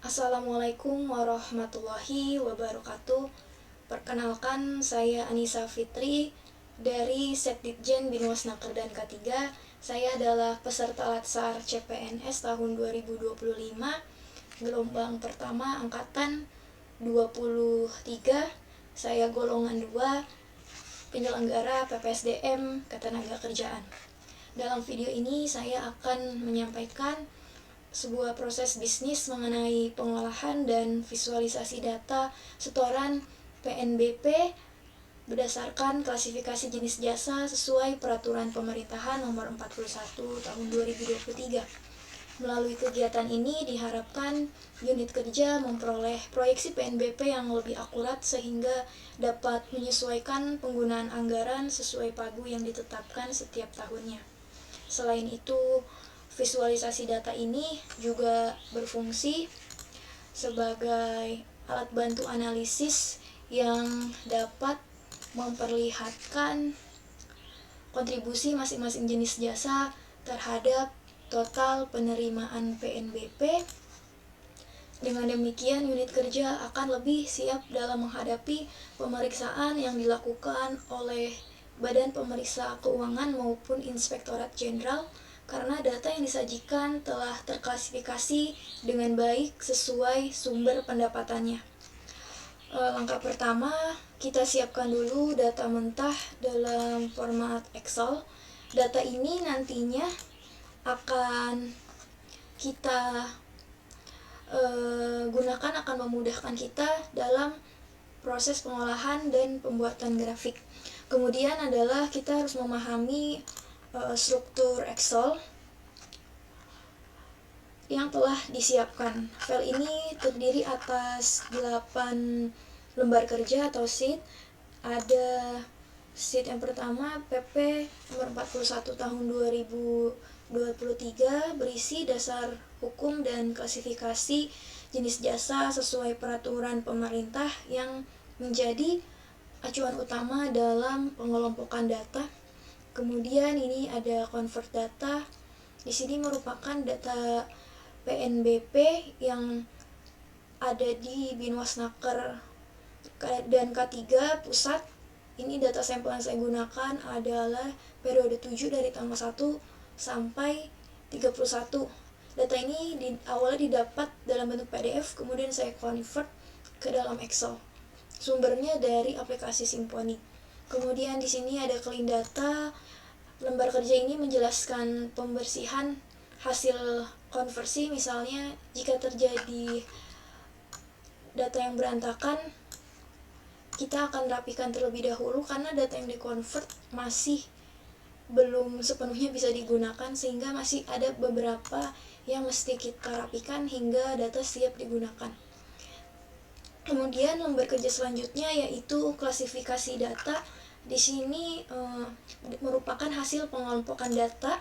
Assalamualaikum warahmatullahi wabarakatuh. Perkenalkan, saya Anissa Fitri dari Setditjen Binwasnaker dan K3. Saya adalah peserta Latsar CPNS tahun 2025, gelombang pertama angkatan 23. Saya golongan 2, penyelenggara PPSDM Ketenagakerjaan. Dalam video ini saya akan menyampaikan sebuah proses bisnis mengenai pengolahan dan visualisasi data setoran PNBP berdasarkan klasifikasi jenis jasa sesuai Peraturan Pemerintahan Nomor 41 Tahun 2023. Melalui kegiatan ini diharapkan unit kerja memperoleh proyeksi PNBP yang lebih akurat sehingga dapat menyesuaikan penggunaan anggaran sesuai pagu yang ditetapkan setiap tahunnya. Selain itu, visualisasi data ini juga berfungsi sebagai alat bantu analisis yang dapat memperlihatkan kontribusi masing-masing jenis jasa terhadap total penerimaan PNBP. Dengan demikian, unit kerja akan lebih siap dalam menghadapi pemeriksaan yang dilakukan oleh Badan Pemeriksa Keuangan maupun Inspektorat Jenderal, karena data yang disajikan telah terklasifikasi dengan baik sesuai sumber pendapatannya. Langkah pertama, kita siapkan dulu data mentah dalam format Excel. Data ini nantinya akan kita gunakan, akan memudahkan kita dalam proses pengolahan dan pembuatan grafik. Kemudian adalah kita harus memahami struktur Excel yang telah disiapkan. File ini terdiri atas 8 lembar kerja atau sheet. Ada sheet yang pertama PP nomor 41 tahun 2023 berisi dasar hukum dan klasifikasi jenis jasa sesuai peraturan pemerintah yang menjadi acuan utama dalam pengelompokan data. Kemudian ini ada convert data. Di sini merupakan data PNBP yang ada di Binwasnaker dan K3 pusat. Ini data sampel yang saya gunakan adalah periode 7 dari tanggal 1 sampai 31. Data ini awalnya didapat dalam bentuk PDF, kemudian saya convert ke dalam Excel. Sumbernya dari aplikasi Symfony. Kemudian di sini ada clean data. Lembar kerja ini menjelaskan pembersihan hasil konversi. Misalnya jika terjadi data yang berantakan, kita akan rapikan terlebih dahulu karena data yang dikonvert masih belum sepenuhnya bisa digunakan, sehingga masih ada beberapa yang mesti kita rapikan hingga data siap digunakan. Kemudian lembar kerja selanjutnya yaitu klasifikasi data. Di sini merupakan hasil pengelompokan data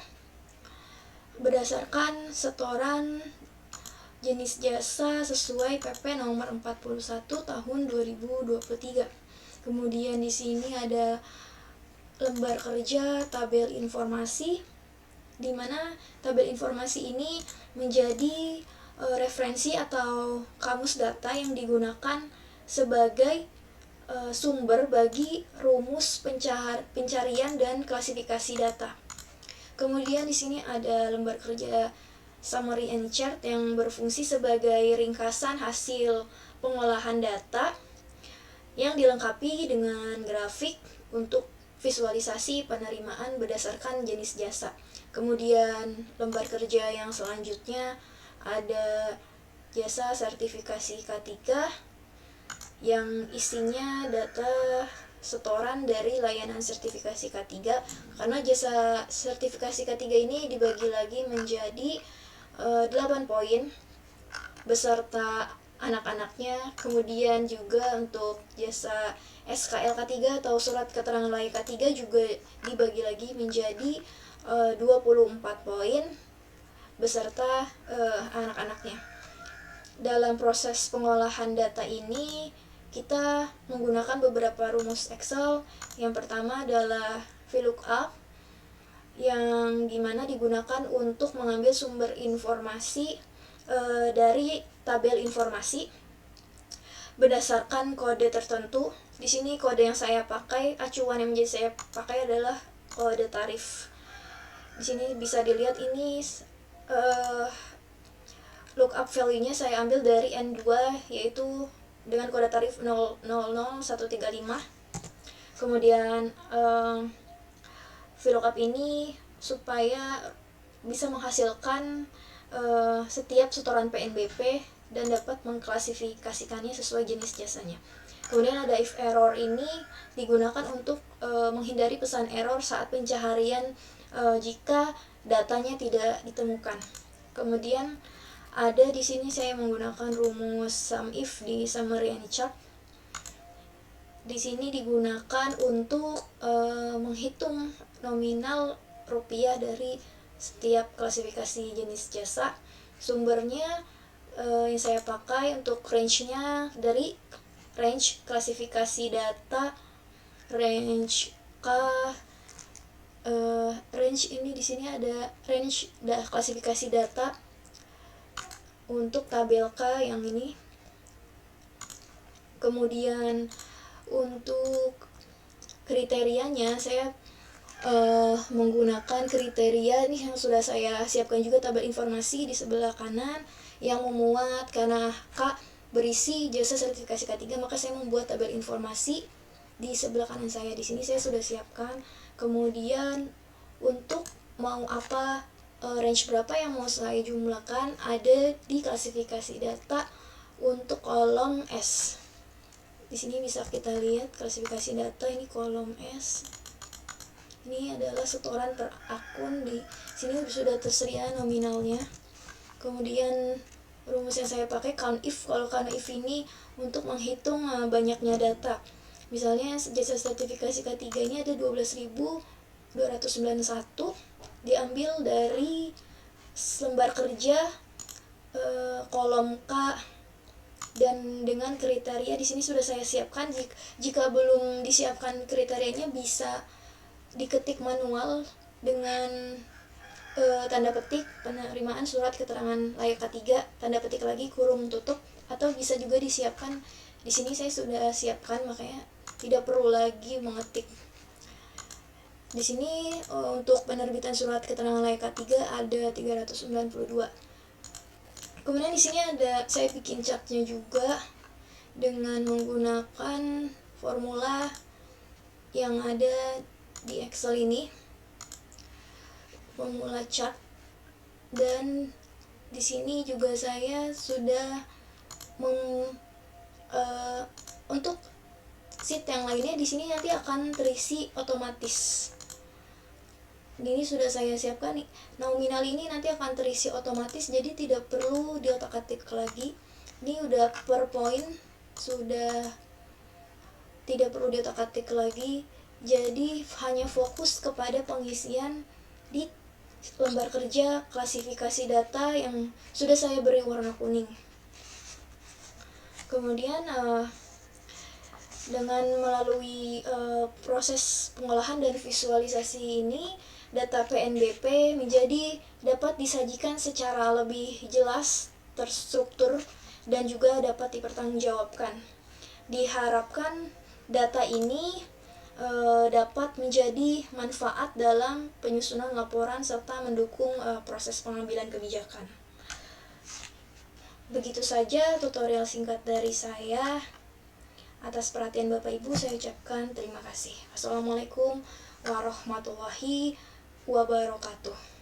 berdasarkan setoran jenis jasa sesuai PP nomor 41 tahun 2023. Kemudian di sini ada lembar kerja tabel informasi, di mana tabel informasi ini menjadi referensi atau kamus data yang digunakan sebagai sumber bagi rumus pencarian dan klasifikasi data. Kemudian di sini ada lembar kerja summary and chart yang berfungsi sebagai ringkasan hasil pengolahan data yang dilengkapi dengan grafik untuk visualisasi penerimaan berdasarkan jenis jasa. Kemudian lembar kerja yang selanjutnya ada jasa sertifikasi K3 yang isinya data setoran dari layanan sertifikasi K3, karena jasa sertifikasi K3 ini dibagi lagi menjadi 8 poin beserta anak-anaknya. Kemudian juga untuk jasa SKL K3 atau surat keterangan layak K3 juga dibagi lagi menjadi 24 poin beserta anak-anaknya. Dalam proses pengolahan data ini kita menggunakan beberapa rumus Excel. Yang pertama adalah VLOOKUP, yang dimana digunakan untuk mengambil sumber informasi dari tabel informasi berdasarkan kode tertentu. Di sini kode yang saya pakai, acuan yang menjadi saya pakai adalah kode tarif. Di sini bisa dilihat ini lookup value-nya saya ambil dari N2, yaitu dengan kode tarif 000135. Kemudian VLOOKUP ini supaya bisa menghasilkan setiap setoran PNBP dan dapat mengklasifikasikannya sesuai jenis jasanya. Kemudian ada if error, ini digunakan untuk menghindari pesan error saat pencaharian jika datanya tidak ditemukan. Kemudian ada di sini saya menggunakan rumus SUMIF di summary and chart. Di sini digunakan untuk menghitung nominal rupiah dari setiap klasifikasi jenis jasa. Sumbernya yang saya pakai untuk range-nya dari range klasifikasi data, range ini di sini ada range klasifikasi data untuk tabel K yang ini. Kemudian untuk kriterianya saya menggunakan kriteria ini yang sudah saya siapkan juga, tabel informasi di sebelah kanan yang memuat karena K berisi jasa sertifikasi K3, maka saya membuat tabel informasi di sebelah kanan saya. Di sini saya sudah siapkan. Kemudian untuk mau apa, range berapa yang mau saya jumlahkan ada di klasifikasi data untuk kolom S. Di sini bisa kita lihat klasifikasi data, ini kolom S. Ini adalah setoran per akun, di sini sudah tersedia nominalnya. Kemudian rumus yang saya pakai COUNTIF. Kalau COUNTIF ini untuk menghitung banyaknya data. Misalnya jasa sertifikasi K3 ini ada 12.291, diambil dari lembar kerja kolom K, dan dengan kriteria di sini sudah saya siapkan. Jika belum disiapkan kriterianya bisa diketik manual dengan tanda petik penerimaan surat keterangan layak K3, tanda petik lagi kurung tutup, atau bisa juga disiapkan. Di sini saya sudah siapkan, makanya tidak perlu lagi mengetik. Di sini untuk penerbitan surat keterangan layak K3 ada 392. Kemudian di sini ada saya bikin chartnya juga dengan menggunakan formula yang ada di Excel ini, formula chart. Dan di sini juga saya sudah untuk sheet yang lainnya di sini nanti akan terisi otomatis. Ini sudah saya siapkan nih. Nominal ini nanti akan terisi otomatis, jadi tidak perlu diotak-atik lagi. Ini udah per poin, sudah tidak perlu diotak-atik lagi. Jadi hanya fokus kepada pengisian di lembar kerja klasifikasi data yang sudah saya beri warna kuning. Kemudian dengan melalui proses pengolahan dan visualisasi ini, data PNBP menjadi dapat disajikan secara lebih jelas, terstruktur, dan juga dapat dipertanggungjawabkan. Diharapkan data ini dapat menjadi manfaat dalam penyusunan laporan serta mendukung proses pengambilan kebijakan. Begitu saja tutorial singkat dari saya. Atas perhatian Bapak Ibu saya ucapkan terima kasih. Assalamualaikum warahmatullahi wabarakatuh.